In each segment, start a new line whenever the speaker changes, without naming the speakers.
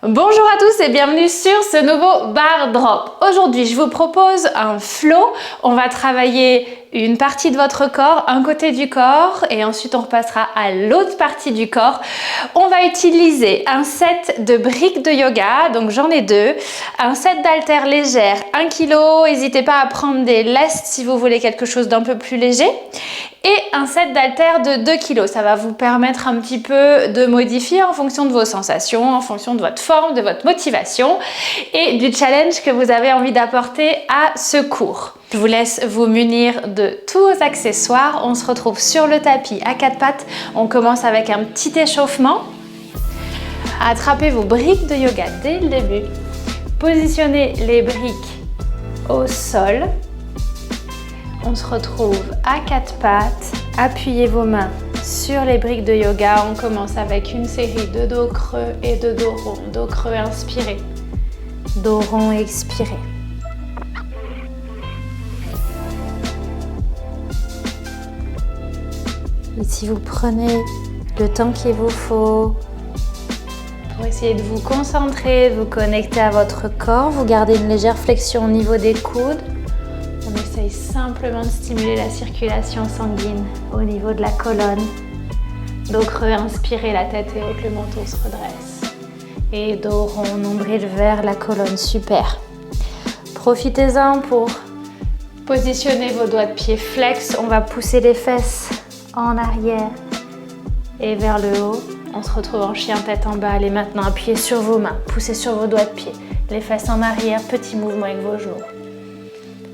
Bonjour à tous et bienvenue sur ce nouveau bar drop. Aujourd'hui, je vous propose un flow. On va travailler une partie de votre corps, un côté du corps et ensuite on repassera à l'autre partie du corps. On va utiliser un set de briques de yoga, donc j'en ai deux, un set d'haltères légères 1 kg, n'hésitez pas à prendre des lestes si vous voulez quelque chose d'un peu plus léger, et un set d'haltères de 2 kg. Ça va vous permettre un petit peu de modifier en fonction de vos sensations, en fonction de votre forme, de votre motivation et du challenge que vous avez envie d'apporter à ce cours. Je vous laisse vous munir de tous vos accessoires. On se retrouve sur le tapis à 4 pattes. On commence avec un petit échauffement. Attrapez vos briques de yoga dès le début. Positionnez les briques au sol. On se retrouve à 4 pattes. Appuyez vos mains sur les briques de yoga. On commence avec une série de dos creux et de dos rond. Dos creux, inspirez. Dos rond, expirez. Ici, vous prenez le temps qu'il vous faut pour essayer de vous concentrer, de vous connecter à votre corps. Vous gardez une légère flexion au niveau des coudes. On essaye simplement de stimuler la circulation sanguine au niveau de la colonne. Dos creux, inspirez, la tête est haute, le menton se redresse. Et dos rond, nombril vers la colonne, super. Profitez-en pour positionner vos doigts de pied flex. On va pousser les fesses en arrière et vers le haut. On se retrouve en chien tête en bas. Allez maintenant, appuyez sur vos mains, poussez sur vos doigts de pied. Les fesses en arrière, petit mouvement avec vos genoux.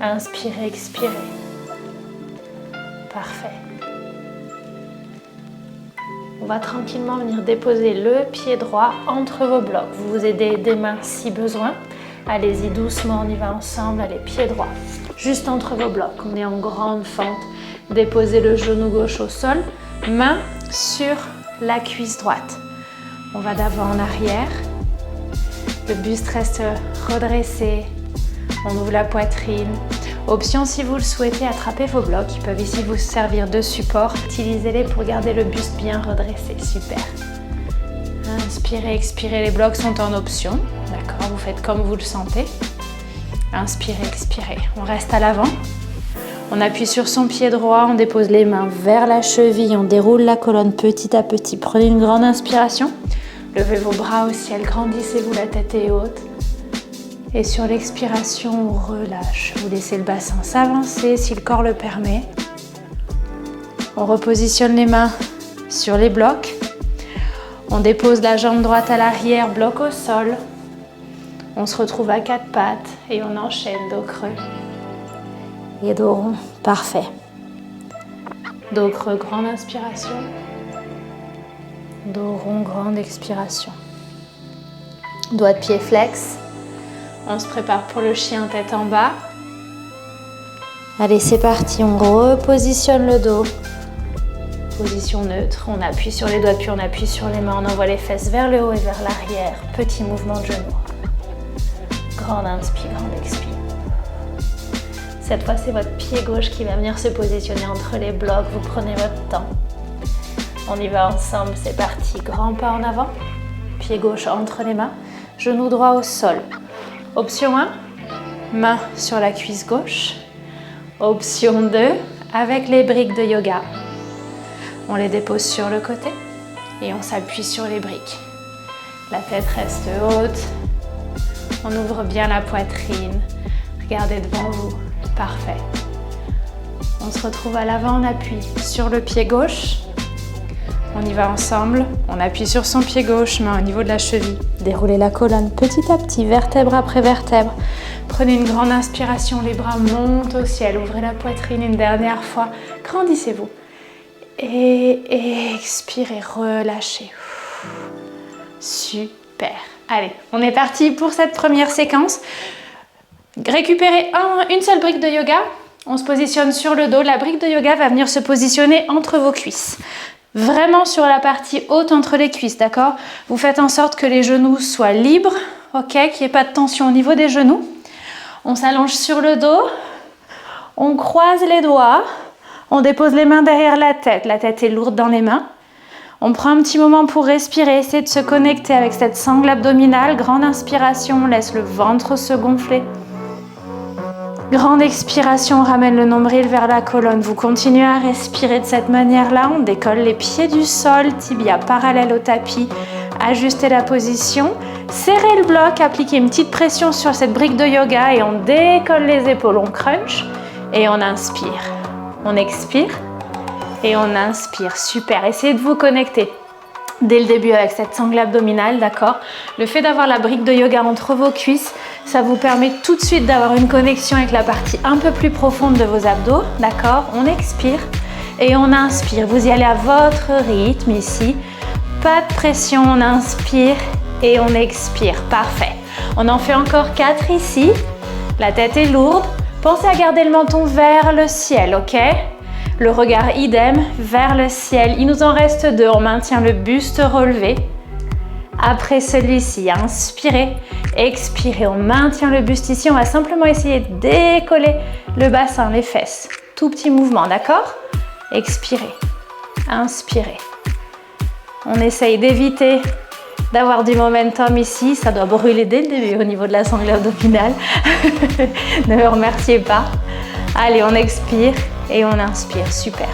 Inspirez, expirez. Parfait. On va tranquillement venir déposer le pied droit entre vos blocs. Vous vous aidez des mains si besoin. Allez-y doucement, on y va ensemble. Allez, pied droit, juste entre vos blocs. On est en grande fente. Déposez le genou gauche au sol, main sur la cuisse droite. On va d'avant en arrière. Le buste reste redressé. On ouvre la poitrine. Option si vous le souhaitez, attrapez vos blocs. Ils peuvent ici vous servir de support. Utilisez-les pour garder le buste bien redressé. Super. Inspirez, expirez. Les blocs sont en option. D'accord, vous faites comme vous le sentez. Inspirez, expirez. On reste à l'avant. On appuie sur son pied droit, on dépose les mains vers la cheville, on déroule la colonne petit à petit. Prenez une grande inspiration, levez vos bras au ciel, grandissez-vous, la tête est haute. Et sur l'expiration, on relâche. Vous laissez le bassin s'avancer si le corps le permet. On repositionne les mains sur les blocs. On dépose la jambe droite à l'arrière, bloc au sol. On se retrouve à 4 pattes et on enchaîne dos creux. Et dos rond, parfait. Dos creux, grande inspiration. Dos rond, grande expiration. Doigts de pied flex. On se prépare pour le chien tête en bas. Allez, c'est parti, on repositionne le dos. Position neutre, on appuie sur les doigts de pied, on appuie sur les mains, on envoie les fesses vers le haut et vers l'arrière. Petit mouvement de genou. Grande inspire, grande expire. Cette fois, c'est votre pied gauche qui va venir se positionner entre les blocs. Vous prenez votre temps. On y va ensemble, c'est parti. Grand pas en avant. Pied gauche entre les mains. Genou droit au sol. Option 1, main sur la cuisse gauche. Option 2, avec les briques de yoga. On les dépose sur le côté et on s'appuie sur les briques. La tête reste haute. On ouvre bien la poitrine. Regardez devant vous. Parfait. On se retrouve à l'avant, on appuie sur le pied gauche. On y va ensemble. On appuie sur son pied gauche, main au niveau de la cheville. Déroulez la colonne petit à petit, vertèbre après vertèbre. Prenez une grande inspiration, les bras montent au ciel. Ouvrez la poitrine une dernière fois. Grandissez-vous. Et expirez, relâchez. Super. Allez, on est parti pour cette première séquence. Récupérez une seule brique de yoga, on se positionne sur le dos, la brique de yoga va venir se positionner entre vos cuisses. Vraiment sur la partie haute entre les cuisses, d'accord? Vous faites en sorte que les genoux soient libres, ok? Qu'il n'y ait pas de tension au niveau des genoux. On s'allonge sur le dos, on croise les doigts, on dépose les mains derrière la tête est lourde dans les mains. On prend un petit moment pour respirer, essayer de se connecter avec cette sangle abdominale. Grande inspiration, on laisse le ventre se gonfler. Grande expiration, on ramène le nombril vers la colonne. Vous continuez à respirer de cette manière-là. On décolle les pieds du sol, tibia parallèle au tapis. Ajustez la position. Serrez le bloc, appliquez une petite pression sur cette brique de yoga et on décolle les épaules. On crunch et on inspire. On expire. Et on inspire, super. Essayez de vous connecter dès le début avec cette sangle abdominale, d'accord? Le fait d'avoir la brique de yoga entre vos cuisses, ça vous permet tout de suite d'avoir une connexion avec la partie un peu plus profonde de vos abdos, d'accord? On expire et on inspire. Vous y allez à votre rythme ici. Pas de pression, on inspire et on expire. Parfait. On en fait encore 4 ici. La tête est lourde. Pensez à garder le menton vers le ciel, ok? Le regard idem vers le ciel. Il nous en reste 2. On maintient le buste relevé. Après celui-ci, inspirez, expirez. On maintient le buste ici. On va simplement essayer de décoller le bassin, les fesses. Tout petit mouvement, d'accord? Expirez, inspirez. On essaye d'éviter d'avoir du momentum ici. Ça doit brûler dès le début au niveau de la sangle abdominale. Ne me remerciez pas. Allez, on expire. Et on inspire, super.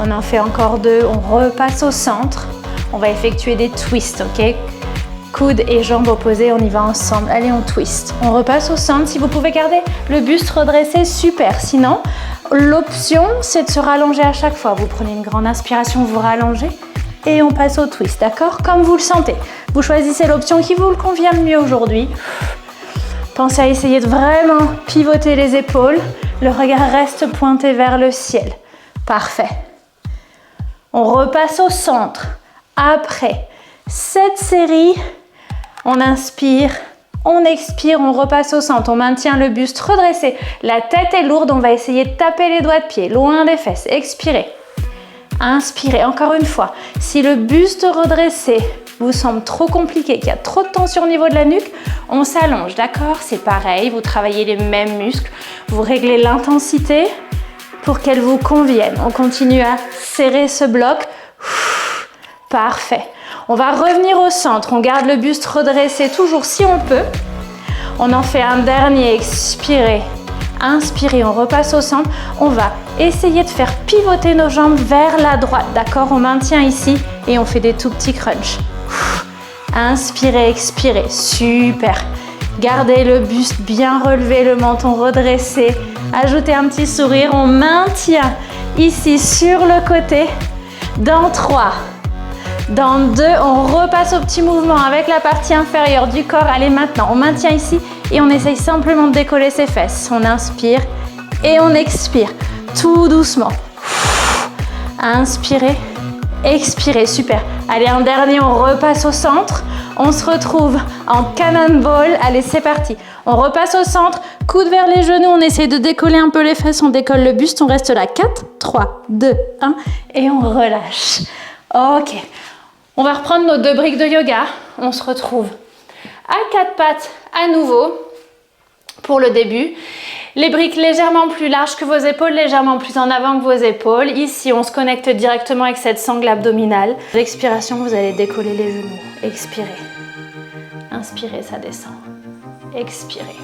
On en fait encore 2, on repasse au centre. On va effectuer des twists, ok? Coudes et jambes opposées, on y va ensemble. Allez, on twist. On repasse au centre. Si vous pouvez garder le buste redressé, super. Sinon, l'option, c'est de se rallonger à chaque fois. Vous prenez une grande inspiration, vous rallongez et on passe au twist, d'accord? Comme vous le sentez. Vous choisissez l'option qui vous le convient le mieux aujourd'hui. Pensez à essayer de vraiment pivoter les épaules. Le regard reste pointé vers le ciel. Parfait. On repasse au centre. Après cette série, on inspire, on expire, on repasse au centre. On maintient le buste redressé. La tête est lourde, on va essayer de taper les doigts de pied, loin des fesses. Expirez. Inspirez, encore une fois. Si le buste redressé vous semble trop compliqué, qu'il y a trop de tension au niveau de la nuque, on s'allonge, d'accord? C'est pareil, vous travaillez les mêmes muscles, vous réglez l'intensité pour qu'elle vous convienne. On continue à serrer ce bloc. Parfait. On va revenir au centre, on garde le buste redressé toujours si on peut. On en fait un dernier, expirez. Inspirez, on repasse au centre. On va essayer de faire pivoter nos jambes vers la droite, d'accord? On maintient ici et on fait des tout petits crunchs. Inspirez, expirez, super. Gardez le buste bien relevé, le menton redressé. Ajoutez un petit sourire, on maintient ici sur le côté. Dans 3, dans 2, on repasse au petit mouvement avec la partie inférieure du corps. Allez, maintenant, on maintient ici et on essaye simplement de décoller ses fesses. On inspire et on expire, tout doucement. Inspirez, expirez, super. Allez, un dernier, on repasse au centre. On se retrouve en cannonball. Allez, c'est parti. On repasse au centre, coude vers les genoux. On essaie de décoller un peu les fesses. On décolle le buste. On reste là. 4, 3, 2, 1. Et on relâche. Ok. On va reprendre nos 2 briques de yoga. On se retrouve à 4 pattes à nouveau pour le début. Les briques légèrement plus larges que vos épaules, légèrement plus en avant que vos épaules. Ici, on se connecte directement avec cette sangle abdominale. L'expiration, vous allez décoller les genoux. Expirez. Inspirez, ça descend. Expirez.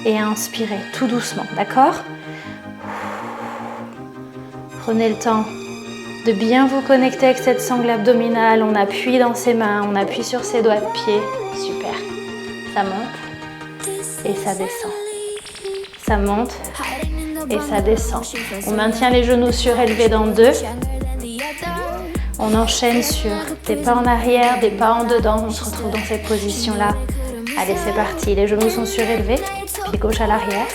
Et inspirez tout doucement, d'accord? Prenez le temps de bien vous connecter avec cette sangle abdominale. On appuie dans ses mains, on appuie sur ses doigts de pied. Super. Ça monte et ça descend. Ça monte et ça descend. On maintient les genoux surélevés dans 2. On enchaîne sur des pas en arrière, des pas en dedans. On se retrouve dans cette position-là. Allez, c'est parti. Les genoux sont surélevés. Pied gauche à l'arrière.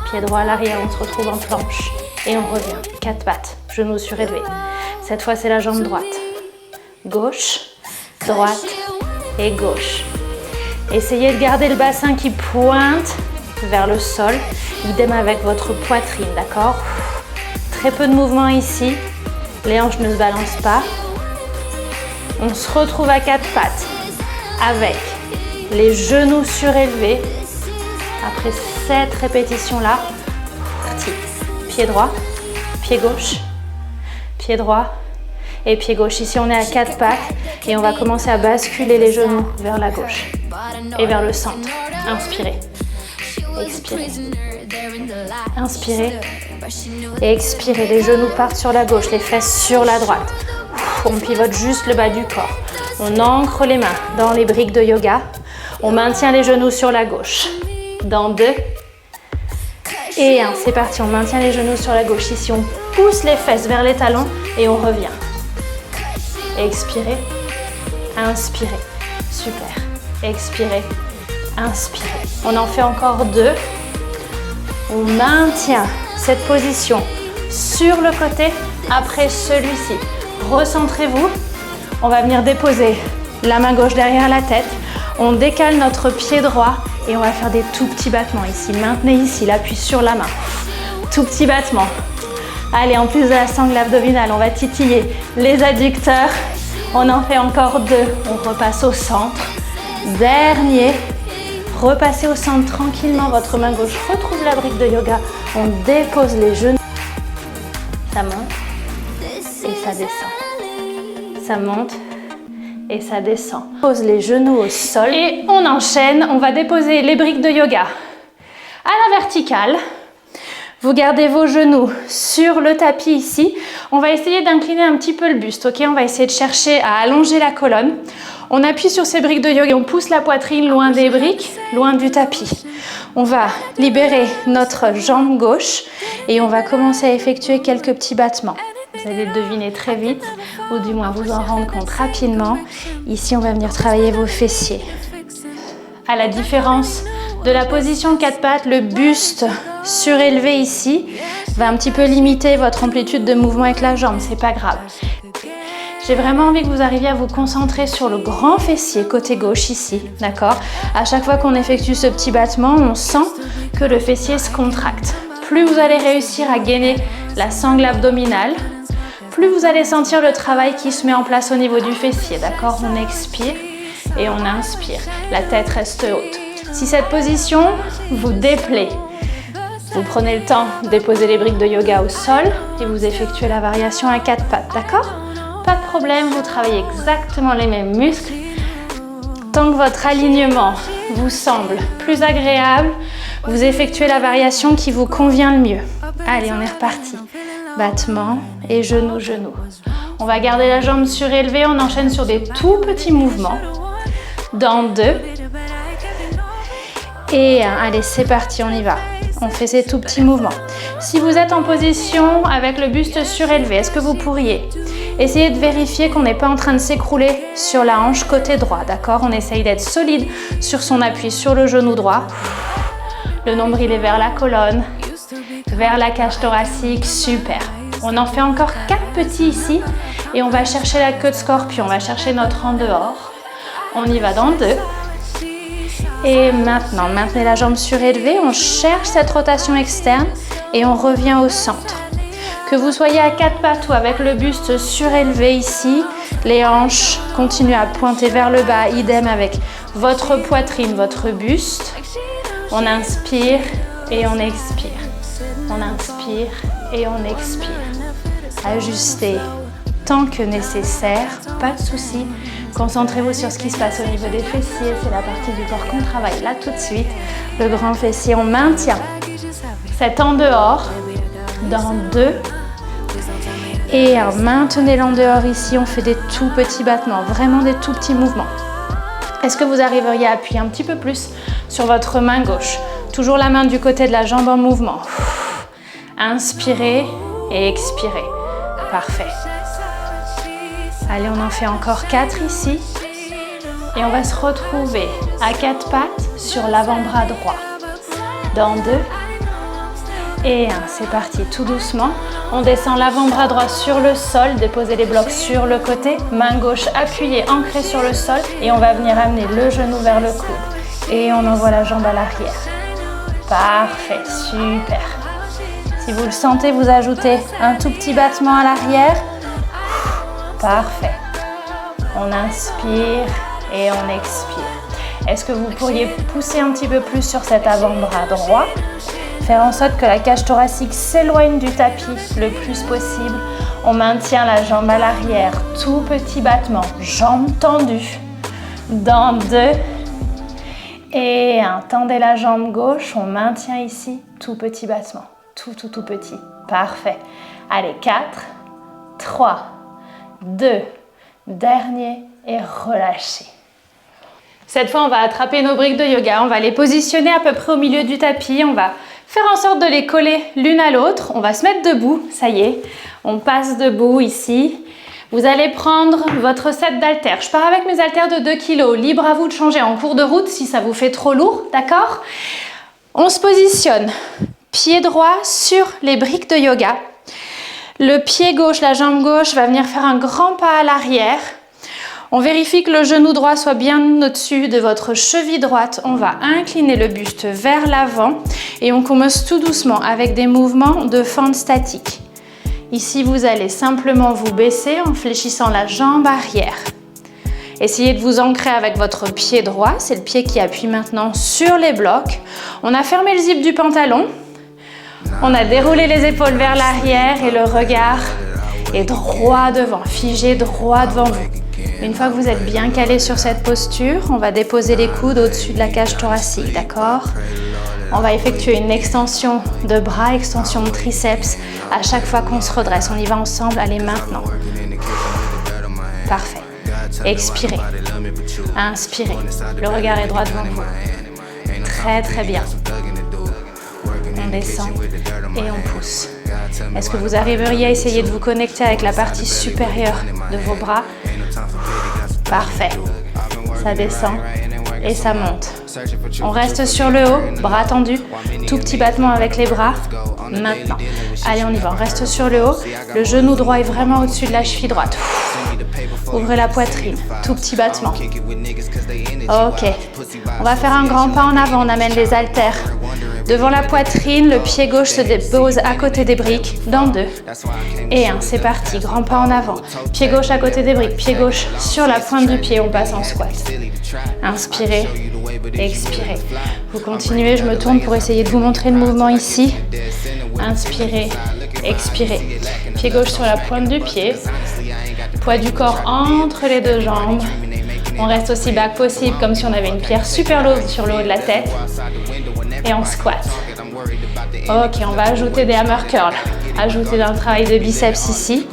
Pied droit à l'arrière. On se retrouve en planche. Et on revient. 4 pattes. Genoux surélevés. Cette fois, c'est la jambe droite. Gauche, droite et gauche. Essayez de garder le bassin qui pointe vers le sol. Idem avec votre poitrine, d'accord? Très peu de mouvement ici. Les hanches ne se balancent pas. On se retrouve à 4 pattes avec les genoux surélevés. Après cette répétition-là, parti. Pied droit, pied gauche, pied droit et pied gauche. Ici, on est à 4 pattes et on va commencer à basculer les genoux vers la gauche et vers le centre. Inspirez. Expirez. Inspirez. Et expirez. Les genoux partent sur la gauche, les fesses sur la droite. On pivote juste le bas du corps. On ancre les mains dans les briques de yoga. On maintient les genoux sur la gauche. Dans 2 et 1. C'est parti, on maintient les genoux sur la gauche. Ici, on pousse les fesses vers les talons et on revient. Expirez. Inspirez. Super. Expirez. Inspirez. On en fait encore 2. On maintient cette position sur le côté après celui-ci. Recentrez-vous. On va venir déposer la main gauche derrière la tête. On décale notre pied droit et on va faire des tout petits battements ici. Maintenez ici l'appui sur la main. Tout petit battement. Allez, en plus de la sangle abdominale, on va titiller les adducteurs. On en fait encore 2. On repasse au centre. Dernier. Repassez au centre tranquillement. Votre main gauche retrouve la brique de yoga. On dépose les genoux. Ça monte et ça descend. Ça monte et ça descend. Pose les genoux au sol et on enchaîne. On va déposer les briques de yoga à la verticale. Vous gardez vos genoux sur le tapis ici. On va essayer d'incliner un petit peu le buste, ok? On va essayer de chercher à allonger la colonne. On appuie sur ces briques de yoga et on pousse la poitrine loin des briques, loin du tapis. On va libérer notre jambe gauche et on va commencer à effectuer quelques petits battements. Vous allez le deviner très vite, ou du moins vous en rendre compte rapidement. Ici, on va venir travailler vos fessiers. À la différence de la position 4 pattes, le buste surélevé ici va un petit peu limiter votre amplitude de mouvement avec la jambe, c'est pas grave. J'ai vraiment envie que vous arriviez à vous concentrer sur le grand fessier côté gauche ici, d'accord? À chaque fois qu'on effectue ce petit battement, on sent que le fessier se contracte. Plus vous allez réussir à gainer la sangle abdominale, plus vous allez sentir le travail qui se met en place au niveau du fessier, d'accord? On expire et on inspire. La tête reste haute. Si cette position vous déplaît, vous prenez le temps de déposer les briques de yoga au sol et vous effectuez la variation à 4 pattes, d'accord? Pas de problème, vous travaillez exactement les mêmes muscles. Tant que votre alignement vous semble plus agréable, vous effectuez la variation qui vous convient le mieux. Allez, on est reparti. Battement et genou, genou. On va garder la jambe surélevée, on enchaîne sur des tout petits mouvements. Dans 2 et 1. Allez, c'est parti, on y va. On fait ces tout petits mouvements. Si vous êtes en position avec le buste surélevé, est-ce que vous pourriez essayer de vérifier qu'on n'est pas en train de s'écrouler sur la hanche côté droit, d'accord? On essaye d'être solide sur son appui sur le genou droit. Le nombril est vers la colonne, vers la cage thoracique, super. On en fait encore 4 petits ici et on va chercher la queue de scorpion, on va chercher notre en dehors. On y va dans 2. Et maintenant, maintenez la jambe surélevée, on cherche cette rotation externe et on revient au centre. Que vous soyez à 4 pattes ou avec le buste surélevé ici, les hanches continuent à pointer vers le bas, idem avec votre poitrine, votre buste. On inspire et on expire. On inspire et on expire. Ajustez tant que nécessaire, pas de souci. Concentrez-vous sur ce qui se passe au niveau des fessiers, c'est la partie du corps qu'on travaille là tout de suite. Le grand fessier, on maintient cet en dehors dans 2 et 1. Maintenez l'en dehors ici, on fait des tout petits battements, vraiment des tout petits mouvements. Est-ce que vous arriveriez à appuyer un petit peu plus sur votre main gauche? Toujours la main du côté de la jambe en mouvement. Inspirez et expirez. Parfait. Allez, on en fait encore 4 ici. Et on va se retrouver à 4 pattes sur l'avant-bras droit. Dans 2 et 1. C'est parti, tout doucement. On descend l'avant-bras droit sur le sol. Déposez les blocs sur le côté. Main gauche appuyée, ancrée sur le sol. Et on va venir amener le genou vers le coude. Et on envoie la jambe à l'arrière. Parfait, super. Si vous le sentez, vous ajoutez un tout petit battement à l'arrière. Parfait. On inspire et on expire. Est-ce que vous pourriez pousser un petit peu plus sur cet avant-bras droit? Faire en sorte que la cage thoracique s'éloigne du tapis le plus possible. On maintient la jambe à l'arrière, tout petit battement, jambe tendue. Dans 2 et 1. Tendez la jambe gauche, on maintient ici, tout petit battement, tout petit. Parfait. Allez, 4, 3, 2, dernier et relâchez. Cette fois, on va attraper nos briques de yoga, on va les positionner à peu près au milieu du tapis, on va faire en sorte de les coller l'une à l'autre, on va se mettre debout, ça y est, on passe debout ici. Vous allez prendre votre set d'haltères. Je pars avec mes haltères de 2 kg, libre à vous de changer en cours de route si ça vous fait trop lourd, d'accord? On se positionne, pied droit sur les briques de yoga. Le pied gauche, la jambe gauche va venir faire un grand pas à l'arrière. On vérifie que le genou droit soit bien au-dessus de votre cheville droite. On va incliner le buste vers l'avant et on commence tout doucement avec des mouvements de fente statique. Ici, vous allez simplement vous baisser en fléchissant la jambe arrière. Essayez de vous ancrer avec votre pied droit. C'est le pied qui appuie maintenant sur les blocs. On a fermé le zip du pantalon. On a déroulé les épaules vers l'arrière et le regard est droit devant, figé droit devant vous. Une fois que vous êtes bien calé sur cette posture, on va déposer les coudes au-dessus de la cage thoracique, d'accord? On va effectuer une extension de bras, extension de triceps à chaque fois qu'on se redresse. On y va ensemble, allez maintenant. Parfait. Expirez. Inspirez. Le regard est droit devant vous. Très très bien. On descend et on pousse. Est-ce que vous arriveriez à essayer de vous connecter avec la partie supérieure de vos bras? Parfait. Ça descend et ça monte. On reste sur le haut, bras tendus, tout petit battement avec les bras. Maintenant. Allez, on y va. On reste sur le haut. Le genou droit est vraiment au-dessus de la cheville droite. Ouvrez la poitrine, tout petit battement. Ok. On va faire un grand pas en avant. On amène les haltères devant la poitrine. Le pied gauche se dépose à côté des briques. Dans 2 et 1. C'est parti. Grand pas en avant. Pied gauche à côté des briques. Pied gauche sur la pointe du pied. On passe en squat. Inspirez. Expirez. Vous continuez. Je me tourne pour essayer de vous montrer le mouvement ici. Inspirez. Expirez. Pied gauche sur la pointe du pied. Poids du corps entre les deux jambes. On reste aussi bas que possible, comme si on avait une pierre super lourde sur le haut de la tête. Et on squatte. Ok, on va ajouter des hammer curls. Ajouter un travail de biceps ici.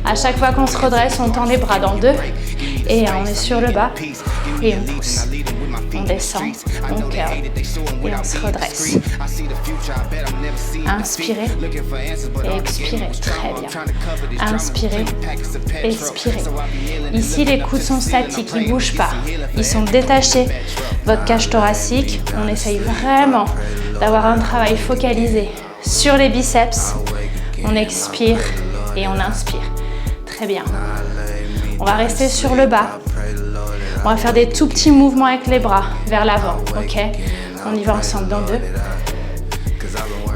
À chaque fois qu'on se redresse, on tend les bras dans 2 et 1. On est sur le bas et on pousse. On descend, on curl et on se redresse. Inspirez et expirez. Très bien. Inspirez, expirez. Ici, les coudes sont statiques, ils ne bougent pas. Ils sont détachés. Votre cage thoracique, on essaye vraiment d'avoir un travail focalisé sur les biceps. On expire et on inspire. Très bien. On va rester sur le bas. On va faire des tout petits mouvements avec les bras vers l'avant, ok? On y va ensemble dans 2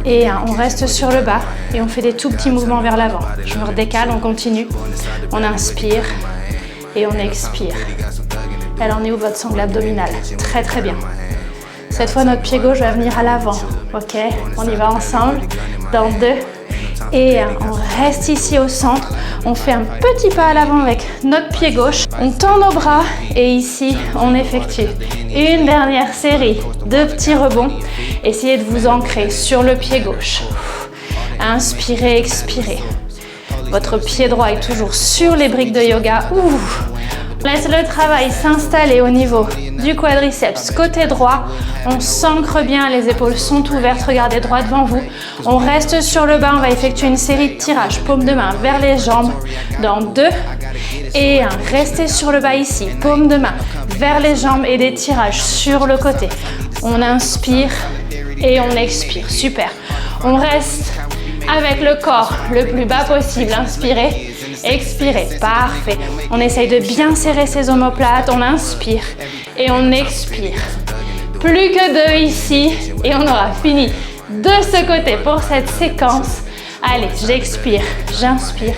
et 1. On reste sur le bas et on fait des tout petits mouvements vers l'avant. Je me redécale, on continue. On inspire et on expire. Elle en est où votre sangle abdominale? Très très bien. Cette fois, notre pied gauche va venir à l'avant, ok? On y va ensemble dans 2 et 1. On reste ici au centre. On fait un petit pas à l'avant avec notre pied gauche. On tend nos bras et ici, on effectue une dernière série de petits rebonds. Essayez de vous ancrer sur le pied gauche. Inspirez, expirez. Votre pied droit est toujours sur les briques de yoga. Laisse le travail s'installer au niveau du quadriceps côté droit. On s'ancre bien, les épaules sont ouvertes, regardez droit devant vous. On reste sur le bas, on va effectuer une série de tirages, paume de main vers les jambes dans 2 et 1. Restez sur le bas ici, paume de main vers les jambes et des tirages sur le côté. On inspire et on expire, super. On reste avec le corps le plus bas possible, inspirez. Expirez, parfait. On essaye de bien serrer ses omoplates, on inspire et on expire. Plus que 2 ici et on aura fini de ce côté pour cette séquence. Allez, j'expire, j'inspire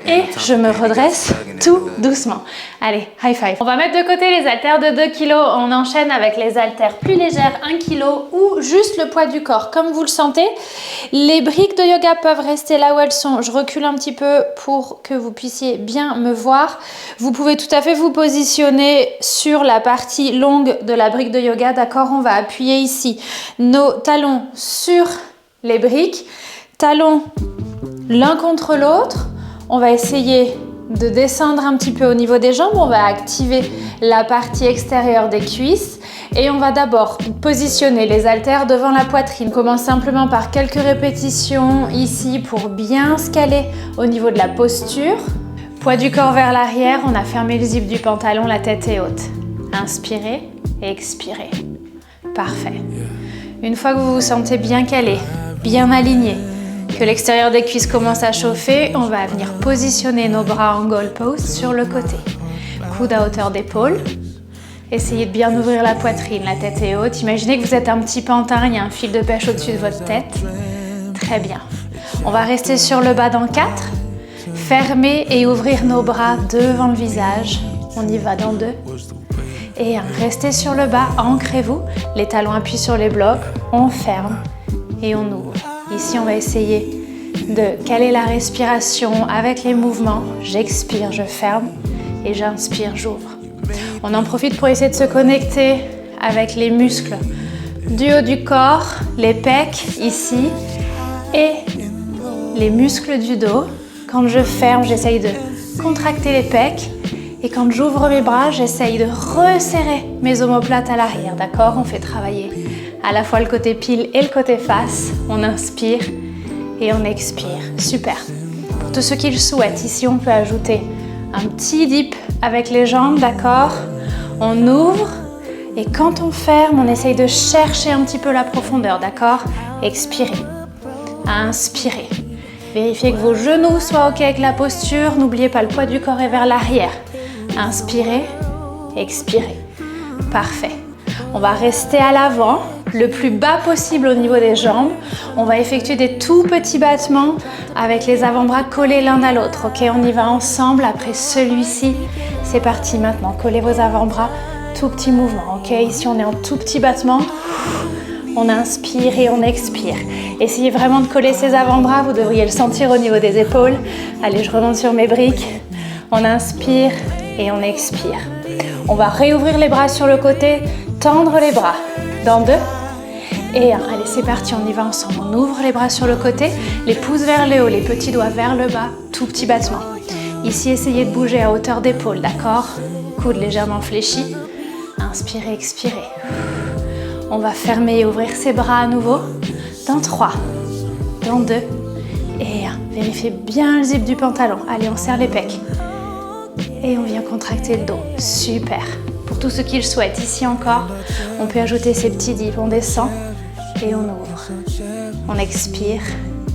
et je me redresse tout doucement. Allez, high five. On va mettre de côté les haltères de 2 kg. On enchaîne avec les haltères plus légères, 1 kg ou juste le poids du corps, comme vous le sentez. Les briques de yoga peuvent rester là où elles sont. Je recule un petit peu pour que vous puissiez bien me voir. Vous pouvez tout à fait vous positionner sur la partie longue de la brique de yoga. D'accord, on va appuyer ici nos talons sur les briques. Talons l'un contre l'autre. On va essayer de descendre un petit peu au niveau des jambes. On va activer la partie extérieure des cuisses et on va d'abord positionner les haltères devant la poitrine. On commence simplement par quelques répétitions ici pour bien se caler au niveau de la posture. Poids du corps vers l'arrière, on a fermé le zip du pantalon, la tête est haute. Inspirez et expirez. Parfait. Une fois que vous vous sentez bien calé, bien aligné, que l'extérieur des cuisses commence à chauffer, on va venir positionner nos bras en goal pose sur le côté. Coude à hauteur d'épaule. Essayez de bien ouvrir la poitrine, la tête est haute. Imaginez que vous êtes un petit pantin, il y a un fil de pêche au-dessus de votre tête. Très bien. On va rester sur le bas dans 4. Fermer et ouvrir nos bras devant le visage. On y va dans 2. Et 1. Restez sur le bas, ancrez-vous. Les talons appuient sur les blocs. On ferme et on ouvre. Ici, on va essayer de caler la respiration avec les mouvements. J'expire, je ferme et j'inspire, j'ouvre. On en profite pour essayer de se connecter avec les muscles du haut du corps, les pecs ici et les muscles du dos. Quand je ferme, j'essaye de contracter les pecs et quand j'ouvre mes bras, j'essaye de resserrer mes omoplates à l'arrière. D'accord? On fait travailler à la fois le côté pile et le côté face. On inspire et on expire. Super. Pour tous ceux qui le souhaitent, ici on peut ajouter un petit dip avec les jambes, d'accord? On ouvre et quand on ferme, on essaye de chercher un petit peu la profondeur, d'accord? Expirez. Inspirez. Vérifiez que vos genoux soient OK avec la posture. N'oubliez pas, le poids du corps est vers l'arrière. Inspirez, expirez. Parfait. On va rester à l'avant, le plus bas possible au niveau des jambes. On va effectuer des tout petits battements avec les avant-bras collés l'un à l'autre. Ok, on y va ensemble. Après celui-ci, c'est parti maintenant. Collez vos avant-bras, tout petit mouvement. Ok, ici on est en tout petit battement. On inspire et on expire. Essayez vraiment de coller ces avant-bras. Vous devriez le sentir au niveau des épaules. Allez, je remonte sur mes briques. On inspire et on expire. On va réouvrir les bras sur le côté, tendre les bras. Dans 2 et 1. Allez, c'est parti, on y va ensemble. On ouvre les bras sur le côté, les pouces vers le haut, les petits doigts vers le bas, tout petit battement. Ici, essayez de bouger à hauteur d'épaule, d'accord? Coude légèrement fléchi. Inspirez, expirez. On va fermer et ouvrir ses bras à nouveau. Dans 3, dans 2 et 1. Vérifiez bien le zip du pantalon. Allez, on serre les pecs. Et on vient contracter le dos. Super. Pour tous ceux qui le souhaitent, ici encore, on peut ajouter ces petits dips. On descend et on ouvre. On expire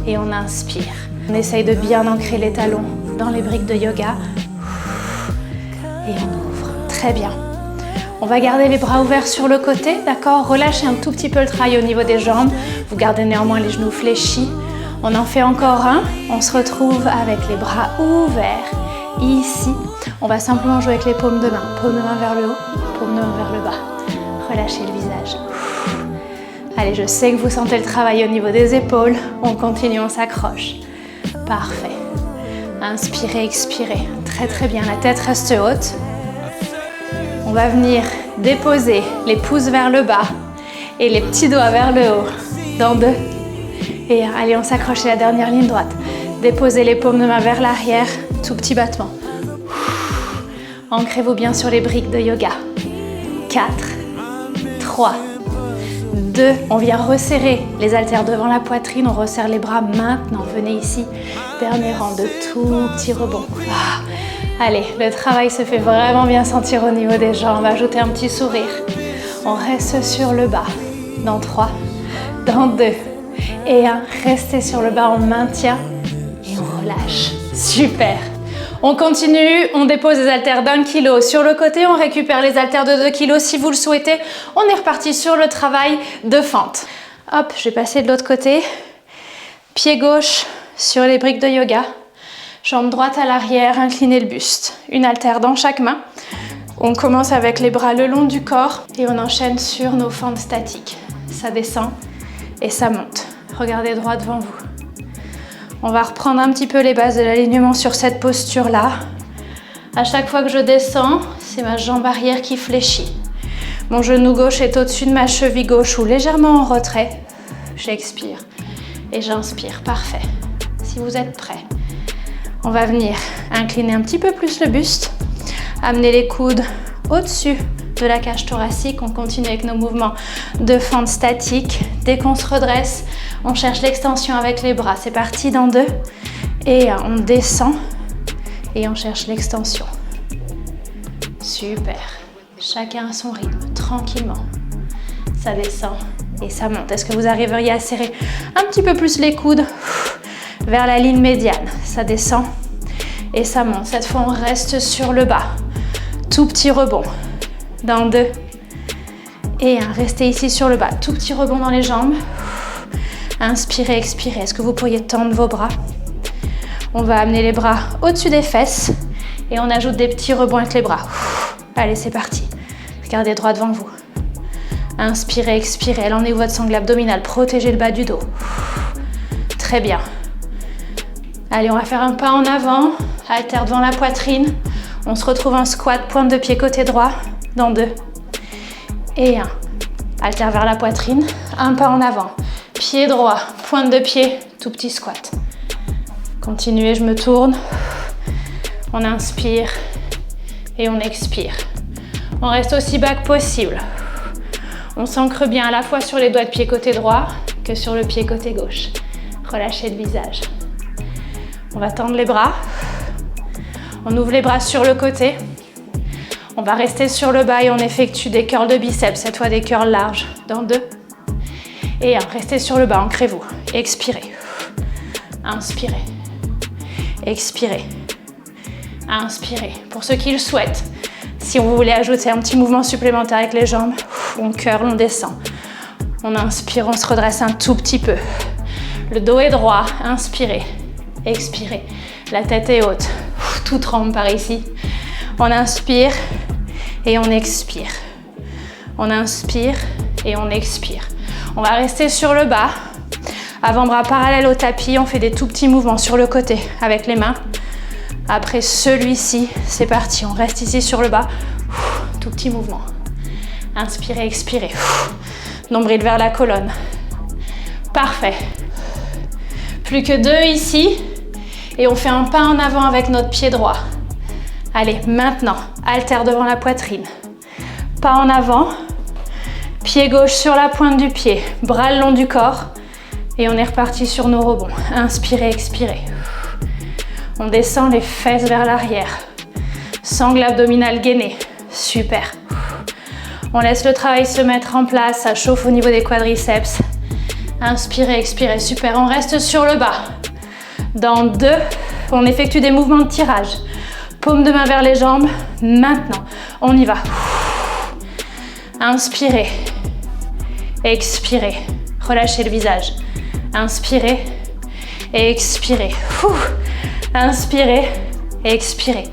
et on inspire. On essaye de bien ancrer les talons dans les briques de yoga. Et on ouvre. Très bien. On va garder les bras ouverts sur le côté, d'accord? Relâchez un tout petit peu le travail au niveau des jambes. Vous gardez néanmoins les genoux fléchis. On en fait encore un. On se retrouve avec les bras ouverts. Ici, on va simplement jouer avec les paumes de main. Paume de main vers le haut, paume de main vers le bas. Relâchez le visage. Allez, je sais que vous sentez le travail au niveau des épaules. On continue, on s'accroche. Parfait. Inspirez, expirez. Très très bien, la tête reste haute. On va venir déposer les pouces vers le bas et les petits doigts vers le haut. Dans 2 et 1. Allez, on s'accroche à la dernière ligne droite. Déposez les paumes de main vers l'arrière. Tout petit battement. Ancrez-vous bien sur les briques de yoga. 4, 3, 2. On vient resserrer les haltères devant la poitrine. On resserre les bras maintenant. Venez ici. Dernier rang de tout petit rebond. Allez, le travail se fait vraiment bien sentir au niveau des jambes. Ajoutez un petit sourire. On reste sur le bas. Dans 3, dans 2 et 1. Restez sur le bas, on maintient et on relâche. Super. On continue, on dépose les haltères d'1 kg sur le côté, on récupère les haltères de 2 kg si vous le souhaitez. On est reparti sur le travail de fente. Hop, je vais passer de l'autre côté. Pied gauche sur les briques de yoga.
Jambe droite à l'arrière, inclinez le buste. Une haltère dans chaque main. On commence avec les bras le long du corps et on enchaîne sur nos fentes statiques. Ça descend et ça monte. Regardez droit devant vous. On va reprendre un petit peu les bases de l'alignement sur cette posture-là. À chaque fois que je descends, c'est ma jambe arrière qui fléchit. Mon genou gauche est au-dessus de ma cheville gauche ou légèrement en retrait. J'expire et j'inspire. Parfait. Si vous êtes prêts, on va venir incliner un petit peu plus le buste, amener les coudes au-dessus de la cage thoracique. On continue avec nos mouvements de fente statique. Dès qu'on se redresse, on cherche l'extension avec les bras. C'est parti dans 2 et 1. On descend et on cherche l'extension. Super. Chacun à son rythme, tranquillement. Ça descend et ça monte. Est-ce que vous arriveriez à serrer un petit peu plus les coudes vers la ligne médiane? Ça descend et ça monte. Cette fois, on reste sur le bas. Tout petit rebond. Dans 2 et 1. Restez ici sur le bas. Tout petit rebond dans les jambes. Inspirez, expirez. Est-ce que vous pourriez tendre vos bras? On va amener les bras au-dessus des fesses et on ajoute des petits rebonds avec les bras. Allez, c'est parti. Regardez droit devant vous. Inspirez, expirez. Elle en est où votre sangle abdominale? Protégez le bas du dos. Très bien. Allez, on va faire un pas en avant. Haltère devant la poitrine. On se retrouve en squat, pointe de pied côté droit. Dans 2 et 1. Haltère vers la poitrine. Un pas en avant. Pied droit, pointe de pied, tout petit squat. Continuez, je me tourne. On inspire et on expire. On reste aussi bas que possible. On s'ancre bien à la fois sur les doigts de pied côté droit que sur le pied côté gauche. Relâchez le visage. On va tendre les bras. On ouvre les bras sur le côté. On va rester sur le bas et on effectue des curls de biceps, cette fois des curls larges. Dans 2 et 1. Restez sur le bas, ancrez-vous. Expirez. Inspirez. Expirez. Inspirez. Pour ceux qui le souhaitent, si vous voulez ajouter un petit mouvement supplémentaire avec les jambes, on curl, on descend. On inspire, on se redresse un tout petit peu. Le dos est droit, inspirez. Expirez. La tête est haute. Tout tremble par ici. On inspire et on expire. On inspire et on expire. On va rester sur le bas. Avant-bras parallèle au tapis. On fait des tout petits mouvements sur le côté avec les mains. Après celui-ci, c'est parti. On reste ici sur le bas. Tout petit mouvement. Inspirez, expirez. Nombril vers la colonne. Parfait. Plus que 2 ici. Et on fait un pas en avant avec notre pied droit. Allez, maintenant, haltère devant la poitrine. Pas en avant. Pied gauche sur la pointe du pied. Bras le long du corps. Et on est reparti sur nos rebonds. Inspirez, expirez. On descend les fesses vers l'arrière. Sangle abdominale gainée. Super. On laisse le travail se mettre en place. Ça chauffe au niveau des quadriceps. Inspirez, expirez. Super. On reste sur le bas. Dans 2, on effectue des mouvements de tirage. Paume de main vers les jambes. Maintenant, on y va. Inspirez. Expirez. Relâchez le visage. Inspirez. Expirez. Inspirez. Expirez.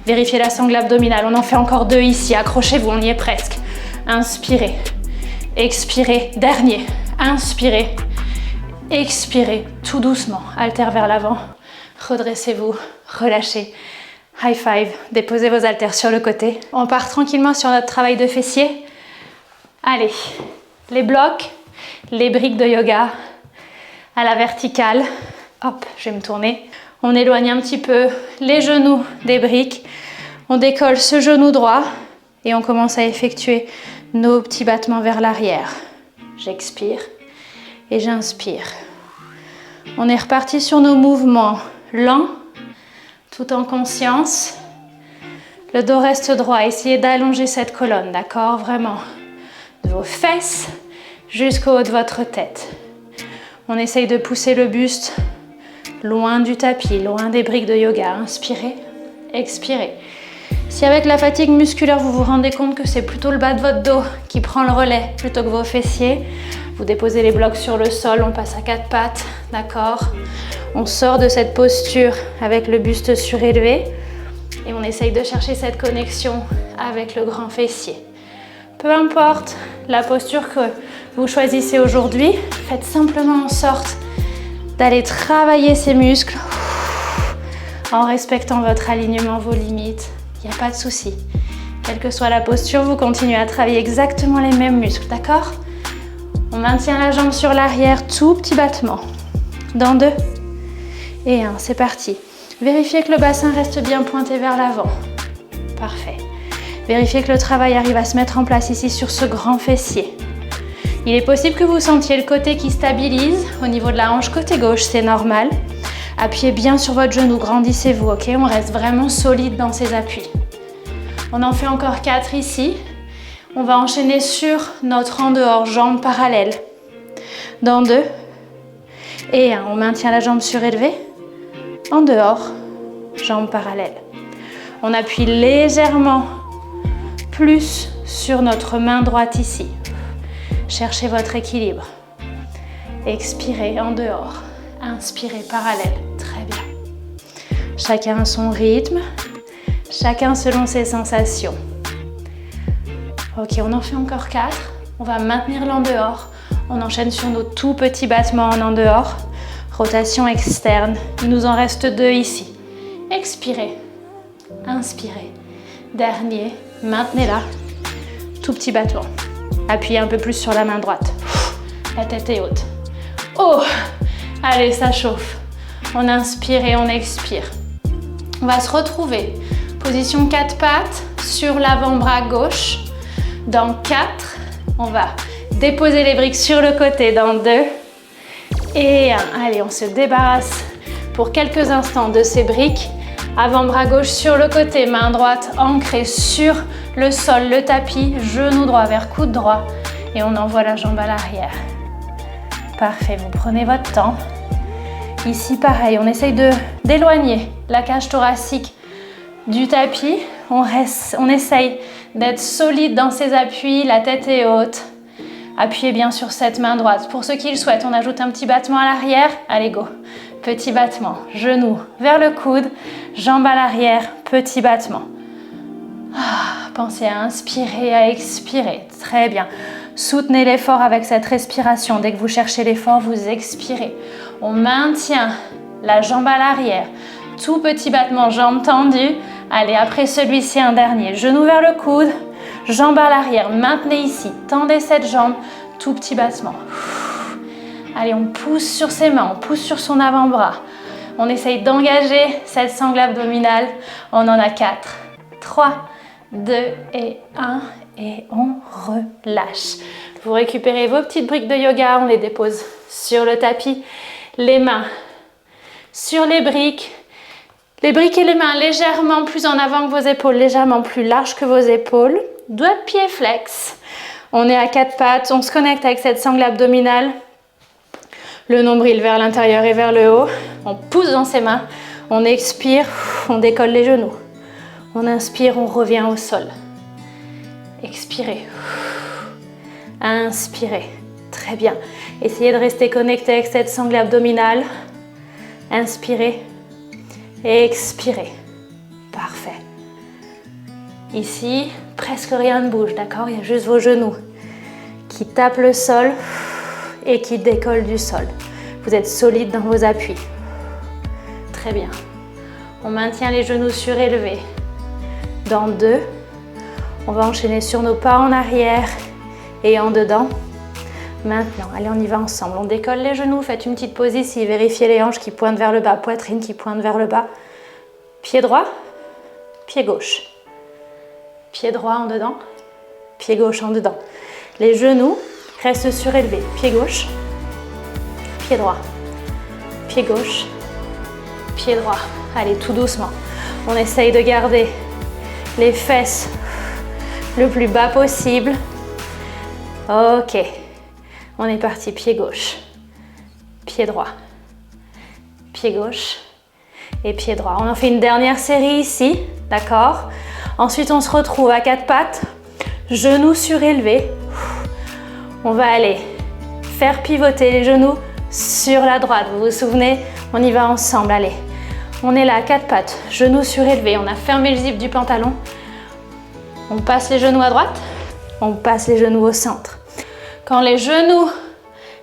Vérifiez la sangle abdominale. On en fait encore 2 ici. Accrochez-vous, on y est presque. Inspirez. Expirez. Dernier. Inspirez. Expirez. Tout doucement. Haltère vers l'avant. Redressez-vous. Relâchez. High five. Déposez vos haltères sur le côté. On part tranquillement sur notre travail de fessier. Allez. Les blocs, les briques de yoga à la verticale. Hop, je vais me tourner. On éloigne un petit peu les genoux des briques. On décolle ce genou droit et on commence à effectuer nos petits battements vers l'arrière. J'expire et j'inspire. On est reparti sur nos mouvements lents, tout en conscience. Le dos reste droit. Essayez d'allonger cette colonne, d'accord? Vraiment. De vos fesses jusqu'au haut de votre tête. On essaye de pousser le buste loin du tapis, loin des briques de yoga. Inspirez, expirez. Si avec la fatigue musculaire, vous vous rendez compte que c'est plutôt le bas de votre dos qui prend le relais plutôt que vos fessiers, vous déposez les blocs sur le sol, on passe à 4 pattes, d'accord? On sort de cette posture avec le buste surélevé et on essaye de chercher cette connexion avec le grand fessier. Peu importe la posture que vous choisissez aujourd'hui, faites simplement en sorte d'aller travailler ces muscles en respectant votre alignement, vos limites. Il n'y a pas de souci. Quelle que soit la posture, vous continuez à travailler exactement les mêmes muscles, d'accord? On maintient la jambe sur l'arrière, tout petit battement. Dans 2 et 1, c'est parti. Vérifiez que le bassin reste bien pointé vers l'avant. Parfait. Vérifiez que le travail arrive à se mettre en place ici sur ce grand fessier. Il est possible que vous sentiez le côté qui stabilise au niveau de la hanche côté gauche, c'est normal. Appuyez bien sur votre genou, grandissez-vous, ok? On reste vraiment solide dans ces appuis. On en fait encore 4 ici. On va enchaîner sur notre en dehors, jambes parallèles. Dans 2 et 1, on maintient la jambe surélevée. En dehors, jambes parallèles. On appuie légèrement plus sur notre main droite ici. Cherchez votre équilibre. Expirez en dehors. Inspirez parallèle. Très bien. Chacun à son rythme. Chacun selon ses sensations. Ok, on en fait encore 4. On va maintenir l'en dehors. On enchaîne sur nos tout petits battements en dehors. Rotation externe. Il nous en reste 2 ici. Expirez. Inspirez. Dernier. Maintenez-la. Tout petit battement. Appuyez un peu plus sur la main droite. La tête est haute. Oh! Allez, ça chauffe. On inspire et on expire. On va se retrouver. Position 4 pattes sur l'avant-bras gauche. Dans 4, on va déposer les briques sur le côté. Dans 2 et 1. Allez, on se débarrasse pour quelques instants de ces briques. Avant-bras gauche sur le côté, main droite ancrée sur le sol, le tapis, genou droit vers coude droit. Et on envoie la jambe à l'arrière. Parfait, vous prenez votre temps. Ici, pareil, on essaye d'éloigner la cage thoracique du tapis. On essaye d'être solide dans ses appuis, la tête est haute. Appuyez bien sur cette main droite. Pour ceux qui le souhaitent, on ajoute un petit battement à l'arrière. Allez, go. Petit battement, genou vers le coude, jambe à l'arrière, petit battement. Pensez à inspirer, à expirer. Très bien. Soutenez l'effort avec cette respiration. Dès que vous cherchez l'effort, vous expirez. On maintient la jambe à l'arrière. Tout petit battement, jambe tendue. Allez, après celui-ci, un dernier. Genou vers le coude, jambe à l'arrière. Maintenez ici. Tendez cette jambe. Tout petit battement. Allez, on pousse sur ses mains, on pousse sur son avant-bras. On essaye d'engager cette sangle abdominale. On en a 4, 3, 2 et 1. Et on relâche. Vous récupérez vos petites briques de yoga, on les dépose sur le tapis. Les mains sur les briques et les mains légèrement plus en avant que vos épaules, légèrement plus larges que vos épaules. Doigts de pied flex. On est à 4 pattes, on se connecte avec cette sangle abdominale. Le nombril vers l'intérieur et vers le haut. On pousse dans ses mains, on expire, on décolle les genoux. On inspire, on revient au sol. Expirez. Inspirez. Très bien. Essayez de rester connecté avec cette sangle abdominale. Inspirez. Expirez. Parfait. Ici, presque rien ne bouge, d'accord? Il y a juste vos genoux qui tapent le sol et qui décollent du sol. Vous êtes solide dans vos appuis. Très bien. On maintient les genoux surélevés. Dans 2, on va enchaîner sur nos pas en arrière et en dedans. Maintenant, allez, on y va ensemble. On décolle les genoux, faites une petite pause ici. Vérifiez les hanches qui pointent vers le bas, poitrine qui pointe vers le bas. Pied droit, pied gauche. Pied droit en dedans, pied gauche en dedans. Les genoux restent surélevés. Pied gauche, pied droit, pied gauche, pied droit. Allez, tout doucement. On essaye de garder les fesses le plus bas possible. Ok. On est parti. Pied gauche, pied droit, pied gauche et pied droit. On en fait une dernière série ici. D'accord? Ensuite, on se retrouve à quatre pattes, genoux surélevés. On va aller faire pivoter les genoux sur la droite. Vous vous souvenez? On y va ensemble, allez. On est là à quatre pattes, genoux surélevés. On a fermé le zip du pantalon. On passe les genoux à droite, on passe les genoux au centre. Quand les genoux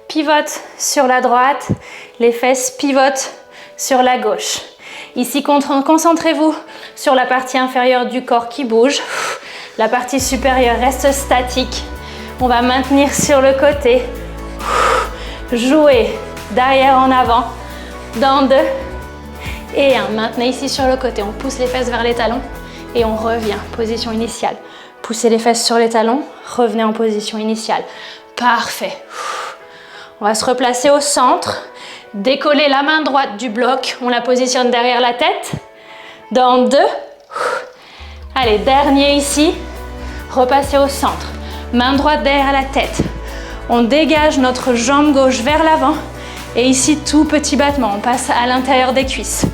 pivotent sur la droite, les fesses pivotent sur la gauche. Ici, concentrez-vous sur la partie inférieure du corps qui bouge. La partie supérieure reste statique. On va maintenir sur le côté. Jouer d'arrière en avant. Dans 2 et 1. Maintenez ici sur le côté. On pousse les fesses vers les talons et on revient. Position initiale. Poussez les fesses sur les talons. Revenez en position initiale. Parfait. On va se replacer au centre. Décoller la main droite du bloc. On la positionne derrière la tête. Dans 2. Allez, dernier ici. Repassez au centre. Main droite derrière la tête. On dégage notre jambe gauche vers l'avant. Et ici, tout petit battement. On passe à l'intérieur des cuisses.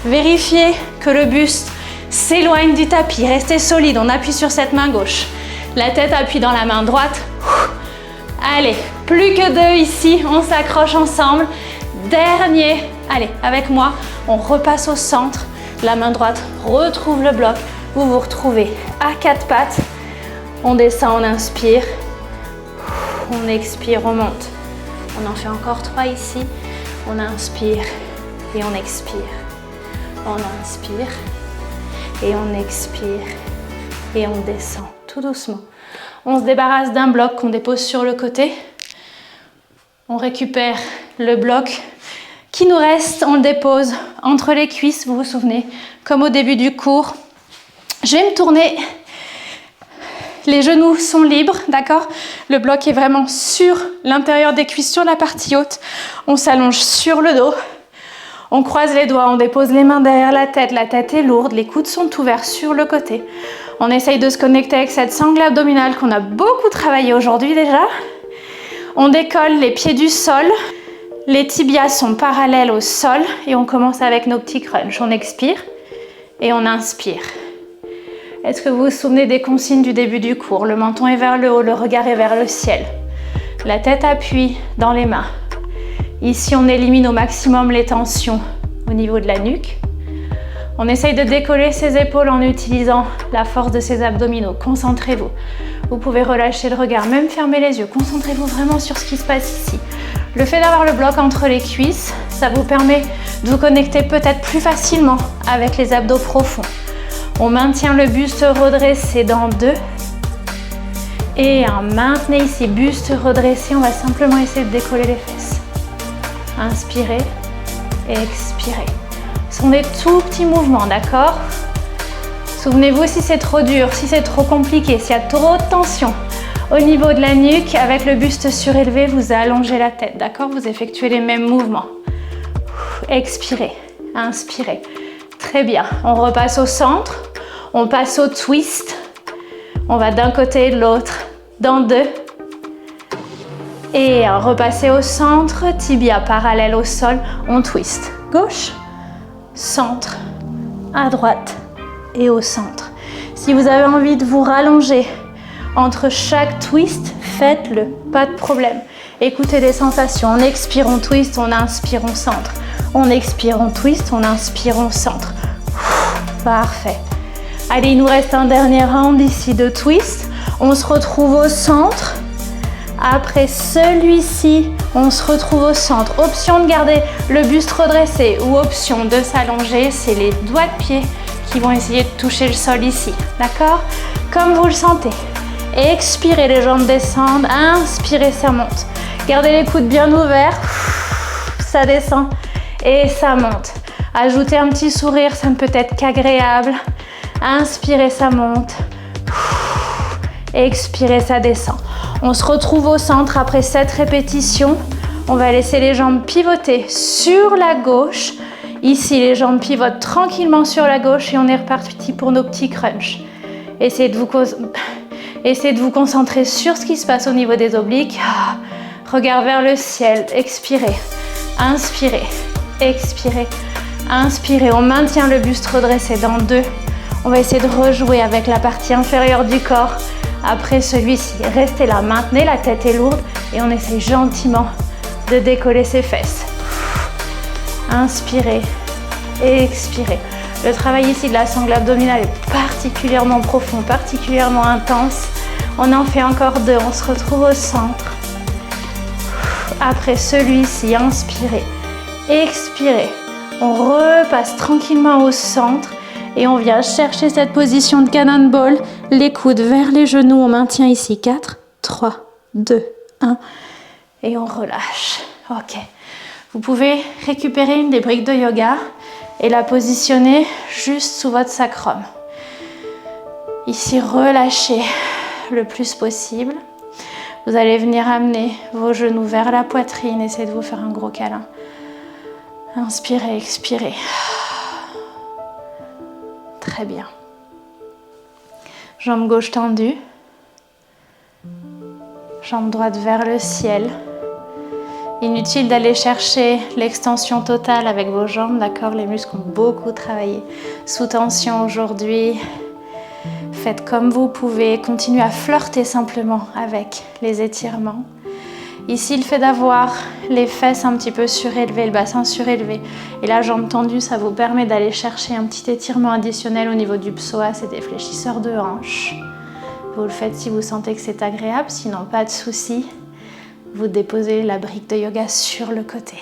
Vérifiez que le buste s'éloigne du tapis. Restez solide. On appuie sur cette main gauche. La tête appuie dans la main droite. Allez, plus que 2 ici. On s'accroche ensemble. Dernier. Allez, avec moi, on repasse au centre. La main droite retrouve le bloc. Vous vous retrouvez à quatre pattes. On descend, on inspire. On expire, on monte. On en fait encore 3 ici. On inspire et on expire. On inspire et on expire. Et on descend tout doucement. On se débarrasse d'un bloc qu'on dépose sur le côté. On récupère le bloc qui nous reste. On le dépose entre les cuisses, vous vous souvenez, comme au début du cours. Je vais me tourner. Les genoux sont libres, d'accord? Le bloc est vraiment sur l'intérieur des cuisses, sur la partie haute. On s'allonge sur le dos. On croise les doigts, on dépose les mains derrière la tête est lourde, les coudes sont ouverts sur le côté. On essaye de se connecter avec cette sangle abdominale qu'on a beaucoup travaillé aujourd'hui déjà. On décolle les pieds du sol. Les tibias sont parallèles au sol et on commence avec nos petits crunchs. On expire et on inspire. Est-ce que vous vous souvenez des consignes du début du cours? Le menton est vers le haut, le regard est vers le ciel. La tête appuie dans les mains. Ici, on élimine au maximum les tensions au niveau de la nuque. On essaye de décoller ses épaules en utilisant la force de ses abdominaux. Concentrez-vous. Vous pouvez relâcher le regard, même fermer les yeux. Concentrez-vous vraiment sur ce qui se passe ici. Le fait d'avoir le bloc entre les cuisses, ça vous permet de vous connecter peut-être plus facilement avec les abdos profonds. On maintient le buste redressé dans 2 et 1. Maintenez ici, buste redressé. On va simplement essayer de décoller les fesses. Inspirez et expirez. Ce sont des tout petits mouvements, d'accord? Souvenez-vous, si c'est trop dur, si c'est trop compliqué, s'il y a trop de tension au niveau de la nuque, avec le buste surélevé, vous allongez la tête, d'accord? Vous effectuez les mêmes mouvements. Expirez, inspirez. Très bien, on repasse au centre, on passe au twist. On va d'un côté et de l'autre, dans 2. Et repasser au centre, tibia parallèle au sol, on twist. Gauche, centre, à droite et au centre. Si vous avez envie de vous rallonger entre chaque twist, faites-le, pas de problème. Écoutez les sensations, on expire, on twist, on inspire, on centre. On expire, on twist, on inspire, on centre. Parfait. Allez, il nous reste un dernier round ici de twist. On se retrouve au centre. Après celui-ci, on se retrouve au centre. Option de garder le buste redressé ou option de s'allonger, c'est les doigts de pied qui vont essayer de toucher le sol ici. D'accord? Comme vous le sentez. Expirez, les jambes descendent. Inspirez, ça monte. Gardez les coudes bien ouverts. Ça descend et ça monte. Ajoutez un petit sourire, ça ne peut être qu'agréable. Inspirez, ça monte. Expirez, ça descend. On se retrouve au centre après cette répétition. On va laisser les jambes pivoter sur la gauche. Ici, les jambes pivotent tranquillement sur la gauche et on est reparti pour nos petits crunchs. Essayez de vous concentrer sur ce qui se passe au niveau des obliques. Regard vers le ciel. Expirez. Inspirez. Expirez. Inspirez. On maintient le buste redressé dans 2. On va essayer de rejouer avec la partie inférieure du corps. Après celui-ci, restez là, maintenez, la tête est lourde et on essaye gentiment de décoller ses fesses. Inspirez, expirez. Le travail ici de la sangle abdominale est particulièrement profond, particulièrement intense. On en fait encore 2, on se retrouve au centre. Après celui-ci, inspirez, expirez. On repasse tranquillement au centre et on vient chercher cette position de cannonball. Les coudes vers les genoux, on maintient ici 4, 3, 2, 1 et on relâche. Ok. Vous pouvez récupérer une des briques de yoga et la positionner juste sous votre sacrum. Ici, relâchez le plus possible. Vous allez venir amener vos genoux vers la poitrine. Essayez de vous faire un gros câlin. Inspirez, expirez. Très bien. Jambe gauche tendue. Jambe droite vers le ciel. Inutile d'aller chercher l'extension totale avec vos jambes, d'accord? Les muscles ont beaucoup travaillé. Sous tension aujourd'hui. Faites comme vous pouvez. Continuez à flirter simplement avec les étirements. Ici, le fait d'avoir les fesses un petit peu surélevées, le bassin surélevé et la jambe tendue, ça vous permet d'aller chercher un petit étirement additionnel au niveau du psoas et des fléchisseurs de hanches. Vous le faites si vous sentez que c'est agréable, sinon pas de souci. Vous déposez la brique de yoga sur le côté.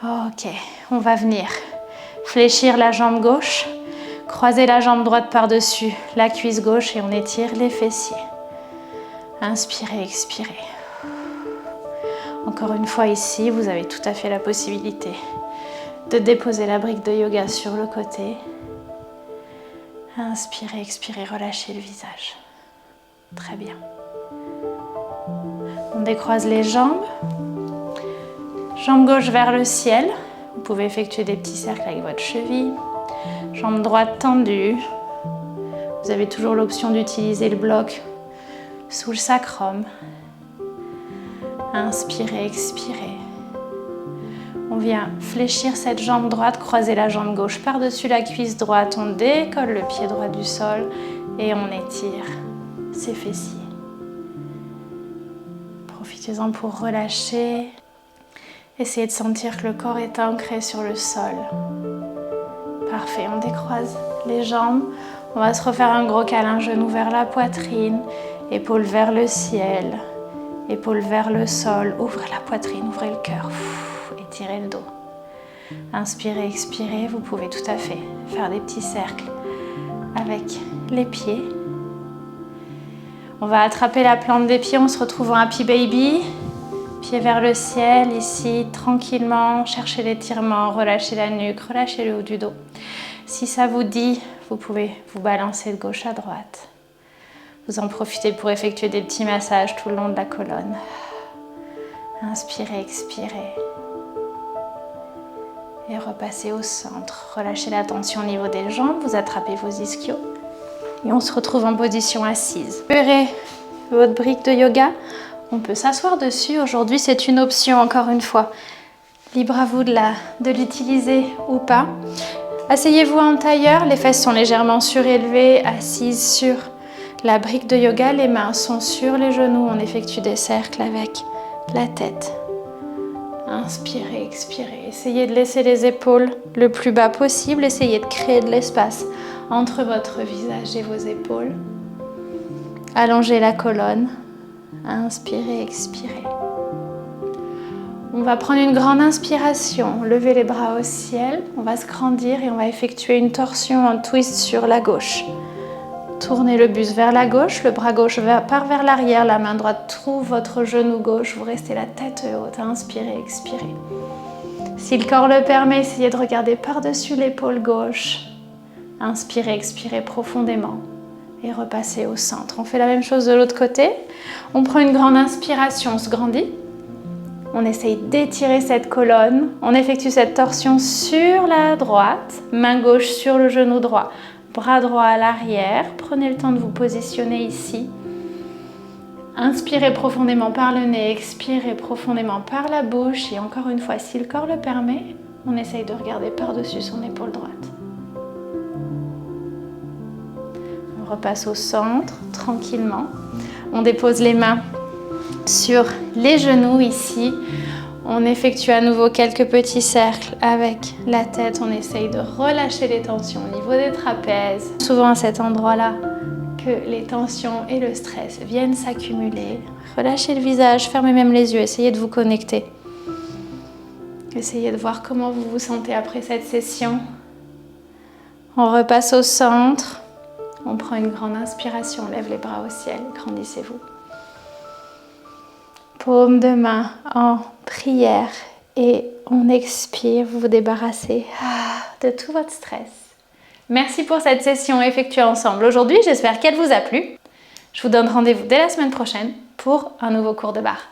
Ok, on va venir fléchir la jambe gauche, croiser la jambe droite par-dessus la cuisse gauche et on étire les fessiers. Inspirez, expirez. Encore une fois ici, vous avez tout à fait la possibilité de déposer la brique de yoga sur le côté. Inspirez, expirez, relâchez le visage. Très bien. On décroise les jambes. Jambe gauche vers le ciel. Vous pouvez effectuer des petits cercles avec votre cheville. Jambe droite tendue. Vous avez toujours l'option d'utiliser le bloc sous le sacrum. Inspirez, expirez. On vient fléchir cette jambe droite, croiser la jambe gauche par-dessus la cuisse droite. On décolle le pied droit du sol et on étire ses fessiers. Profitez-en pour relâcher. Essayez de sentir que le corps est ancré sur le sol. Parfait, on décroise les jambes. On va se refaire un gros câlin, genou vers la poitrine, épaules vers le ciel, épaules vers le sol. Ouvrez la poitrine, ouvrez le cœur, étirez le dos. Inspirez, expirez, vous pouvez tout à fait faire des petits cercles avec les pieds. On va attraper la plante des pieds, on se retrouve en Happy Baby. Pieds vers le ciel, ici, tranquillement, cherchez l'étirement, relâchez la nuque, relâchez le haut du dos. Si ça vous dit, vous pouvez vous balancer de gauche à droite. Vous en profitez pour effectuer des petits massages tout le long de la colonne. Inspirez, expirez. Et repassez au centre. Relâchez la tension au niveau des jambes, vous attrapez vos ischios. Et on se retrouve en position assise. Récupérez votre brique de yoga. On peut s'asseoir dessus. Aujourd'hui, c'est une option, encore une fois. Libre à vous de l'utiliser ou pas. Asseyez-vous en tailleur. Les fesses sont légèrement surélevées, assises sur la brique de yoga. Les mains sont sur les genoux. On effectue des cercles avec la tête. Inspirez, expirez. Essayez de laisser les épaules le plus bas possible. Essayez de créer de l'espace entre votre visage et vos épaules. Allongez la colonne. Inspirez, expirez. On va prendre une grande inspiration. Levez les bras au ciel. On va se grandir et on va effectuer une torsion en twist sur la gauche. Tournez le buste vers la gauche. Le bras gauche part vers l'arrière. La main droite trouve votre genou gauche. Vous restez la tête haute. Inspirez, expirez. Si le corps le permet, essayez de regarder par-dessus l'épaule gauche. Inspirez, expirez profondément. Et repassez au centre. On fait la même chose de l'autre côté. On prend une grande inspiration, on se grandit. On essaye d'étirer cette colonne. On effectue cette torsion sur la droite. Main gauche sur le genou droit. Bras droit à l'arrière. Prenez le temps de vous positionner ici. Inspirez profondément par le nez. Expirez profondément par la bouche. Et encore une fois, si le corps le permet, on essaye de regarder par-dessus son épaule droite. repasse au centre, tranquillement. On dépose les mains sur les genoux ici. On effectue à nouveau quelques petits cercles avec la tête. On essaye de relâcher les tensions au niveau des trapèzes. Souvent à cet endroit-là que les tensions et le stress viennent s'accumuler. Relâchez le visage, fermez même les yeux, essayez de vous connecter. Essayez de voir comment vous vous sentez après cette session. On repasse au centre. On prend une grande inspiration, on lève les bras au ciel, grandissez-vous. Paume de main en prière et on expire, vous vous débarrassez de tout votre stress. Merci pour cette session effectuée ensemble aujourd'hui, j'espère qu'elle vous a plu. Je vous donne rendez-vous dès la semaine prochaine pour un nouveau cours de barre.